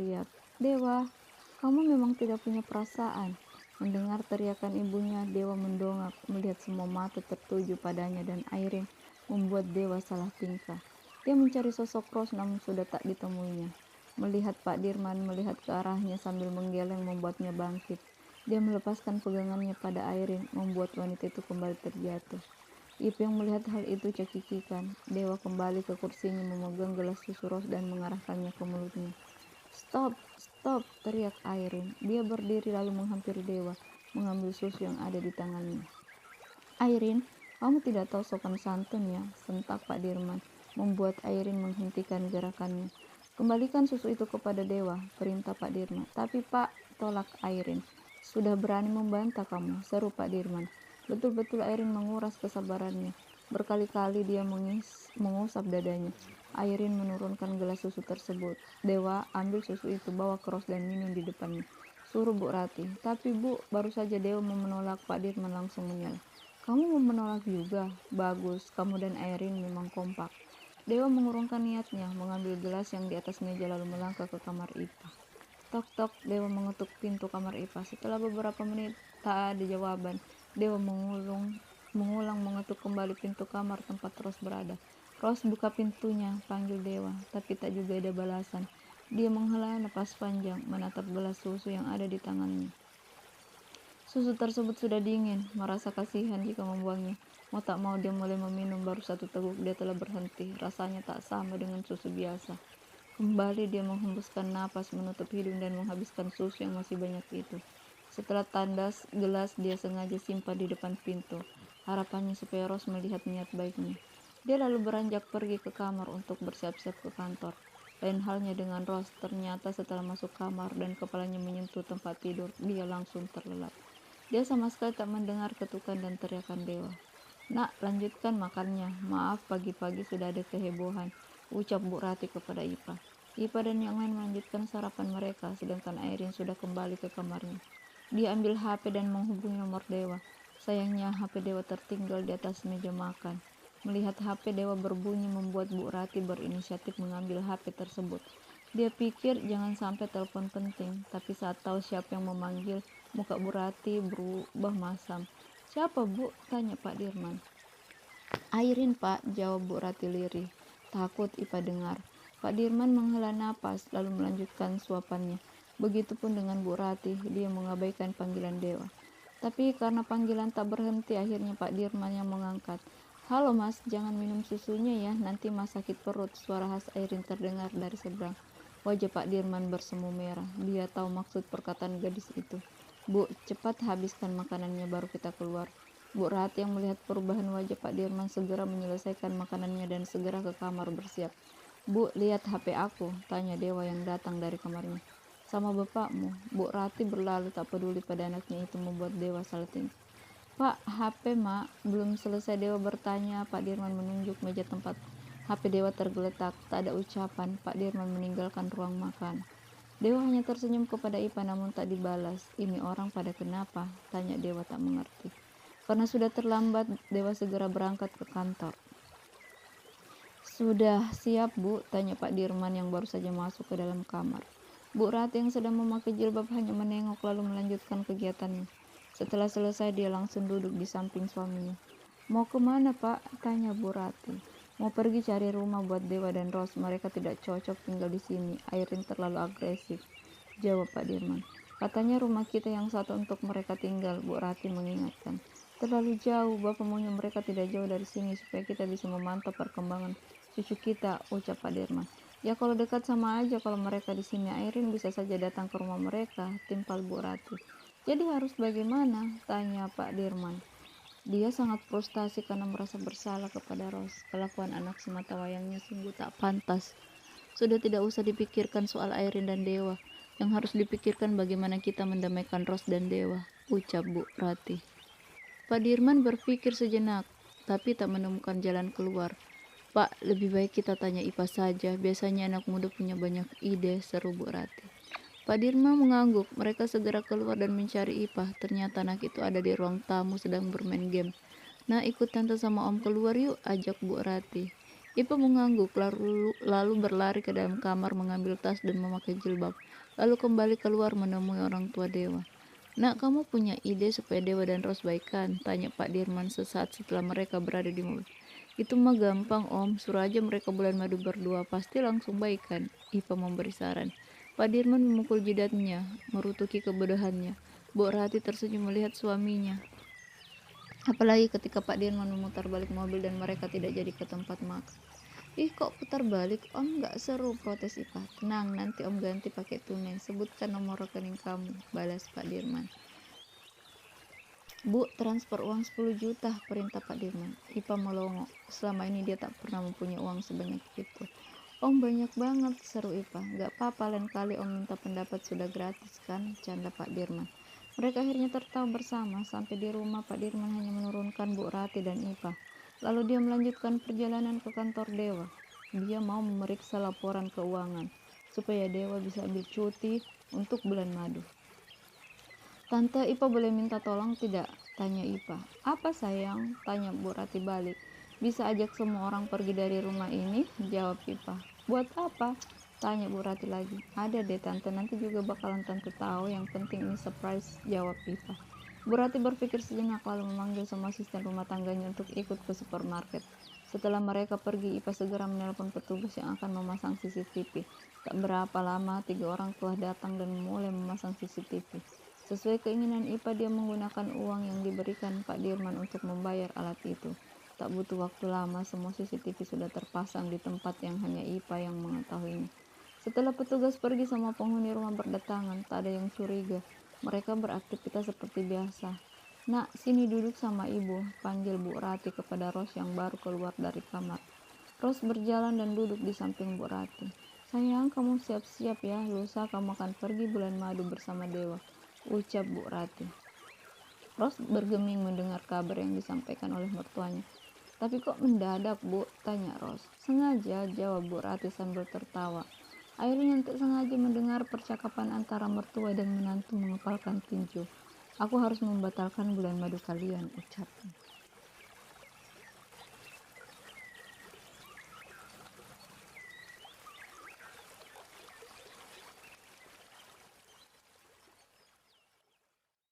berteriak, "Dewa, kamu memang tidak punya perasaan." Mendengar teriakan ibunya, Dewa mendongak, melihat semua mata tertuju padanya dan Airin membuat Dewa salah tingkah. Dia mencari sosok Rose namun sudah tak ditemuinya. Melihat Pak Dirman melihat ke arahnya sambil menggeleng membuatnya bangkit. Dia melepaskan pegangannya pada Airin, membuat wanita itu kembali terjatuh. Iping melihat hal itu cekikikan. Dewa kembali ke kursinya memegang gelas susu Rose dan mengarahkannya ke mulutnya. "Stop, stop!" teriak Airin. Dia berdiri lalu menghampiri Dewa, mengambil susu yang ada di tangannya. "Airin, kamu tidak tahu sopan santun ya," sentak Pak Dirman, membuat Airin menghentikan gerakannya. "Kembalikan susu itu kepada Dewa," perintah Pak Dirman. "Tapi Pak," tolak Airin. "Sudah berani membantah kamu," seru Pak Dirman. Betul-betul Airin menguras kesabarannya. Berkali-kali dia mengusap dadanya. Airin menurunkan gelas susu tersebut. "Dewa, ambil susu itu, bawa ke Ros dan minum di depannya," suruh Bu Rati. "Tapi Bu," baru saja Dewa mau menolak, Pak Dirman langsung menyela. "Kamu mau menolak juga? Bagus, kamu dan Airin memang kompak." Dewa mengurungkan niatnya, mengambil gelas yang di atas meja lalu melangkah ke kamar Ipa. Tok-tok, Dewa mengetuk pintu kamar Ipa. Setelah beberapa menit tak ada jawaban, Dewa mengulang mengetuk kembali pintu kamar tempat Ros berada. "Ros, buka pintunya," panggil Dewa, tapi tak juga ada balasan. Dia menghela napas panjang, menatap gelas susu yang ada di tangannya. Susu tersebut sudah dingin, merasa kasihan jika membuangnya. Mau tak mau dia mulai meminum, baru satu teguk dia telah berhenti. Rasanya tak sama dengan susu biasa. Kembali dia menghembuskan napas, menutup hidung dan menghabiskan susu yang masih banyak itu. Setelah tandas gelas dia sengaja simpan di depan pintu. Harapannya supaya Rose melihat niat baiknya. Dia lalu beranjak pergi ke kamar untuk bersiap-siap ke kantor. Lain halnya dengan Rose, ternyata setelah masuk kamar dan kepalanya menyentuh tempat tidur, dia langsung terlelap. Dia sama sekali tak mendengar ketukan dan teriakan Dewa. "Nak, lanjutkan makannya. Maaf pagi-pagi sudah ada kehebohan," ucap Bu Rati kepada Ipa. Ipa dan yang lain melanjutkan sarapan mereka, sedangkan Airin sudah kembali ke kamarnya. Dia ambil HP dan menghubungi nomor Dewa. Sayangnya HP Dewa tertinggal di atas meja makan. Melihat HP Dewa berbunyi membuat Bu Rati berinisiatif mengambil HP tersebut. Dia pikir jangan sampai telepon penting, tapi saat tahu siapa yang memanggil, muka Bu Rati berubah masam. "Siapa, Bu?" tanya Pak Dirman. "Airin, Pak," jawab Bu Rati lirih. Takut Ipa dengar. Pak Dirman menghela napas, lalu melanjutkan suapannya. Begitupun dengan Bu Rati, dia mengabaikan panggilan Dewa. Tapi karena panggilan tak berhenti, akhirnya Pak Dirman yang mengangkat. "Halo Mas, jangan minum susunya ya, nanti Mas sakit perut," suara khas Airin terdengar dari seberang. Wajah Pak Dirman bersemu merah. Dia tahu maksud perkataan gadis itu. "Bu, cepat habiskan makanannya baru kita keluar." Bu Rati yang melihat perubahan wajah Pak Dirman segera menyelesaikan makanannya dan segera ke kamar bersiap. "Bu, lihat HP aku," tanya Dewa yang datang dari kamarnya. "Sama bapakmu." Bu Rati berlalu tak peduli pada anaknya itu membuat Dewa salah tingkah. "Pak, HP Mak." Belum selesai Dewa bertanya, Pak Dirman menunjuk meja tempat HP Dewa tergeletak. Tak ada ucapan, Pak Dirman meninggalkan ruang makan. Dewa hanya tersenyum kepada Ipa namun tak dibalas. "Ini orang pada kenapa?" tanya Dewa tak mengerti. Karena sudah terlambat, Dewa segera berangkat ke kantor. "Sudah siap, Bu?" tanya Pak Dirman yang baru saja masuk ke dalam kamar. Bu Rati yang sedang memakai jilbab hanya menengok lalu melanjutkan kegiatannya. Setelah selesai, dia langsung duduk di samping suaminya. "Mau kemana, Pak?" tanya Bu Rati. "Mau pergi cari rumah buat Dewa dan Ros. Mereka tidak cocok tinggal di sini. Airin terlalu agresif," jawab Pak Dirman. "Katanya rumah kita yang satu untuk mereka tinggal," Bu Rati mengingatkan. "Terlalu jauh, Bapak maunya mereka tidak jauh dari sini supaya kita bisa memantau perkembangan cucu kita," ucap Pak Dirman. "Ya kalau dekat sama aja, kalau mereka di sini Airin bisa saja datang ke rumah mereka," timpal Bu Rati. "Jadi harus bagaimana?" tanya Pak Dirman. Dia sangat frustasi karena merasa bersalah kepada Ros. Kelakuan anak semata wayangnya sungguh tak pantas. Sudah tidak usah dipikirkan soal Airin dan Dewa. Yang harus dipikirkan bagaimana kita mendamaikan Ros dan Dewa, ucap Bu Rati. Pak Dirman berpikir sejenak, tapi tak menemukan jalan keluar. "Pak, lebih baik kita tanya Ipa saja. Biasanya anak muda punya banyak ide," seru Bu Rati. Pak Dirman mengangguk. Mereka segera keluar dan mencari Ipa. Ternyata anak itu ada di ruang tamu sedang bermain game. "Nah, ikut tante sama om keluar yuk," ajak Bu Rati. Ipa mengangguk, lalu berlari ke dalam kamar mengambil tas dan memakai jilbab. Lalu kembali keluar menemui orang tua Dewa. Nak, kamu punya ide supaya Dewa dan Ros baikan? Tanya Pak Dirman sesaat setelah mereka berada di mobil. Itu mah gampang om, suruh aja mereka bulan madu berdua, pasti langsung baikan. Ipa memberi saran. Pak Dirman memukul jidatnya, merutuki kebodohannya. Bu Rati tersenyum melihat suaminya. Apalagi ketika Pak Dirman memutar balik mobil dan mereka tidak jadi ke tempat makan. Ih, kok putar balik? Om nggak seru, protes Ipa. Tenang, nanti om ganti pakai tunai. Sebutkan nomor rekening kamu, balas Pak Dirman. Bu, transfer uang 10 juta, perintah Pak Dirman. Ipa melongo. Selama ini dia tak pernah mempunyai uang sebanyak itu. Om banyak banget, seru Ipa. Gak apa-apa, lain kali om minta pendapat, sudah gratis kan, canda Pak Dirman. Mereka akhirnya tertawa bersama. Sampai di rumah, Pak Dirman hanya menurunkan Bu Rati dan Ipa. Lalu dia melanjutkan perjalanan ke kantor Dewa. Dia mau memeriksa laporan keuangan, supaya Dewa bisa ambil cuti untuk bulan madu. Tante, Ipa boleh minta tolong tidak? Tanya Ipa. Apa sayang? Tanya Bu Rati balik. Bisa ajak semua orang pergi dari rumah ini? Jawab Ipa. Buat apa? Tanya Bu Rati lagi. Ada deh tante, nanti juga bakalan tante tahu, yang penting ini surprise, jawab Ipa. Bu Rati berpikir sejenak lalu memanggil semua asisten rumah tangganya untuk ikut ke supermarket. Setelah mereka pergi, Ipa segera menelpon petugas yang akan memasang CCTV. Tak berapa lama, 3 orang telah datang dan mulai memasang CCTV. Sesuai keinginan Ipa, dia menggunakan uang yang diberikan Pak Dirman untuk membayar alat itu. Tak butuh waktu lama, semua CCTV sudah terpasang di tempat yang hanya Ipa yang mengetahuinya. Setelah petugas pergi, semua penghuni rumah berdatangan. Tak ada yang curiga. Mereka beraktivitas seperti biasa. Nak, sini duduk sama ibu, panggil Bu Rati kepada Ros yang baru keluar dari kamar. Ros berjalan dan duduk di samping Bu Rati. Sayang, kamu siap-siap ya, lusa kamu akan pergi bulan madu bersama Dewa, ucap Bu Rati. Ros bergeming mendengar kabar yang disampaikan oleh mertuanya. Tapi kok mendadak, Bu? Tanya Ros. Sengaja, jawab Bu Rati sambil tertawa. Akhirnya tak sengaja mendengar percakapan antara mertua dan menantu mengepalkan tinju. Aku harus membatalkan bulan madu kalian, ucapnya.